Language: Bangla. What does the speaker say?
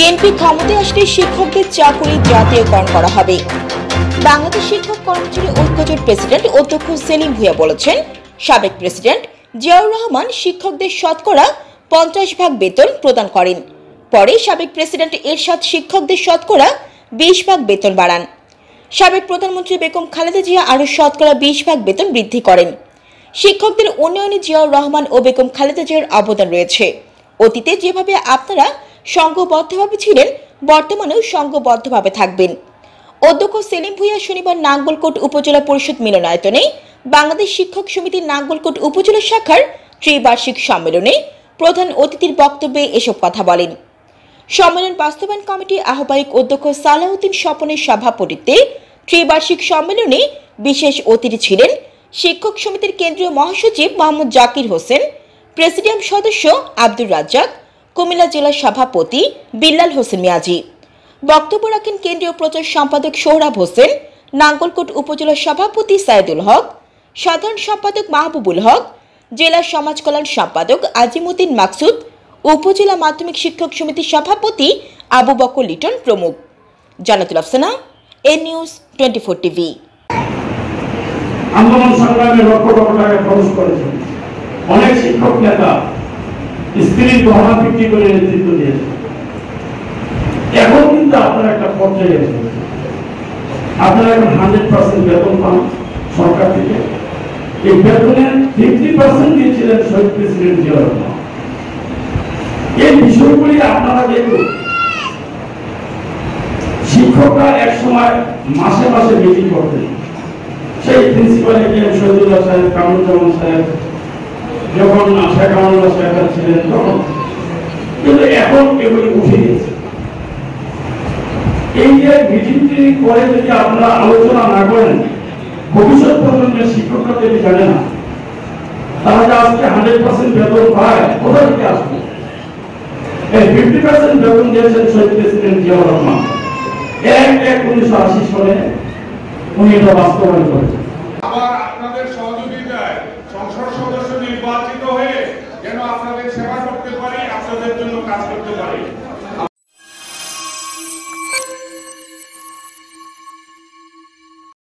বিএনপি ক্ষমতায় আসলে শিক্ষকদের চাকরি জাতীয়করণ করা হবে। বাংলাদেশ শিক্ষক কর্মচারী ঐক্যজোট প্রেসিডেন্ট অধ্যক্ষ সেলিম ভূঁইয়া বলেছেন, সাবেক প্রেসিডেন্ট জিয়াউর রহমান শিক্ষকদের শতকরা 50% বেতন প্রদান করেন। পরে সাবেক প্রেসিডেন্ট এরশাদ শিক্ষকদের শতকরা 20% বেতন বাড়ান। সাবেক প্রধানমন্ত্রী বেগম খালেদা জিয়া আরও শতকরা 20% বেতন বৃদ্ধি করেন। শিক্ষকদের উন্নয়নে জিয়াউর রহমান ও বেগম খালেদা জিয়ার অবদান রয়েছে। অতীতে যেভাবে আপনারা সংঘবদ্ধভাবে ছিলেন, বর্তমানেও সংঘবদ্ধভাবে থাকবেন। অধ্যক্ষ সেলিম ভূঁইয়া শনিবার নাঙ্গলকোট উপজেলা পরিষদ মিলনায়তনে বাংলাদেশ শিক্ষক সমিতির নাঙ্গলকোট উপজেলা শাখার ত্রিবার্ষিক সম্মেলনে প্রধান অতিথির বক্তব্যে এসব কথা বলেন। সম্মেলন বাস্তবায়ন কমিটির আহ্বায়ক অধ্যক্ষ সালাউদ্দিন স্বপনের সভাপতিত্বে ত্রিবার্ষিক সম্মেলনে বিশেষ অতিথি ছিলেন শিক্ষক সমিতির কেন্দ্রীয় মহাসচিব মোহাম্মদ জাকির হোসেন, প্রেসিডিয়াম সদস্য আব্দুর রাজ্জাক, কুমিল্লা জেলা সভাপতি বিল্লাল হোসেন মিয়াজি। বক্তব্য রাখেন কেন্দ্রীয় প্রচার সম্পাদক সোহরাব হোসেন, নাঙ্গলকোট উপজেলা সভাপতি সাইদুল হক, সাধারণ সম্পাদক মাহবুবুল হক, জেলা সমাজ কল্যাণ সম্পাদক আজিমুদ্দিন মাকসুদ, উপজেলা মাধ্যমিক শিক্ষক সমিতির সভাপতি আবু বকর লিটন প্রমুখ। জান্নাতুল আফসানা, এননিউজ 24 টিভি। আন্দোলন সংগ্রামে লক্ষ লক্ষ টাকা খরচ করেছেন। অনেক শিক্ষক নেতা স্ত্রীর গহনা বিক্রি করে নেতৃত্ব দিয়েছে। এখন কিন্তু আপনারা একটা পর্যায়ে এসেছেন, আপনারা এখন 100% বেতন পান সরকার থেকে। এই বেতনের 50% দিয়েছিলেন শহীদ প্রেসিডেন্ট জিয়াউর রহমান। এই বিষয়গুলি আপনারা দেখুন। শিক্ষকরা এক সময় মাসে মাসে মিটিং করতেন, সেই প্রিন্সিপাল একেএম শহীদুল্লাহ সাহেব, কামরুজ্জামান সাহেব, যখন শেখ আমানুল্লাহ সাহেব ছিলেন তখন। কিন্তু এখন এগুলি উঠে গেছে। এই যে মিটিংটি করে যদি আপনারা আলোচনা না করেন, ভবিষ্যৎ প্রজন্মের শিক্ষকরা যদি জানে না, তাহলে আজকে 100% বেতন পায়, কোথা থেকে আসবে? এই 50% বেতন দিয়েছেন শহীদ প্রেসিডেন্ট জিয়াউর রহমান। 1980 সালে উনি এটা বাস্তবায়ন করেছেন। আবার আপনাদের সহযোগিতায় সংসদ সদস্য নির্বাচিত হয়ে যেন আপনাদের সেবা করতে পারি, আপনাদের জন্য কাজ করতে পারি।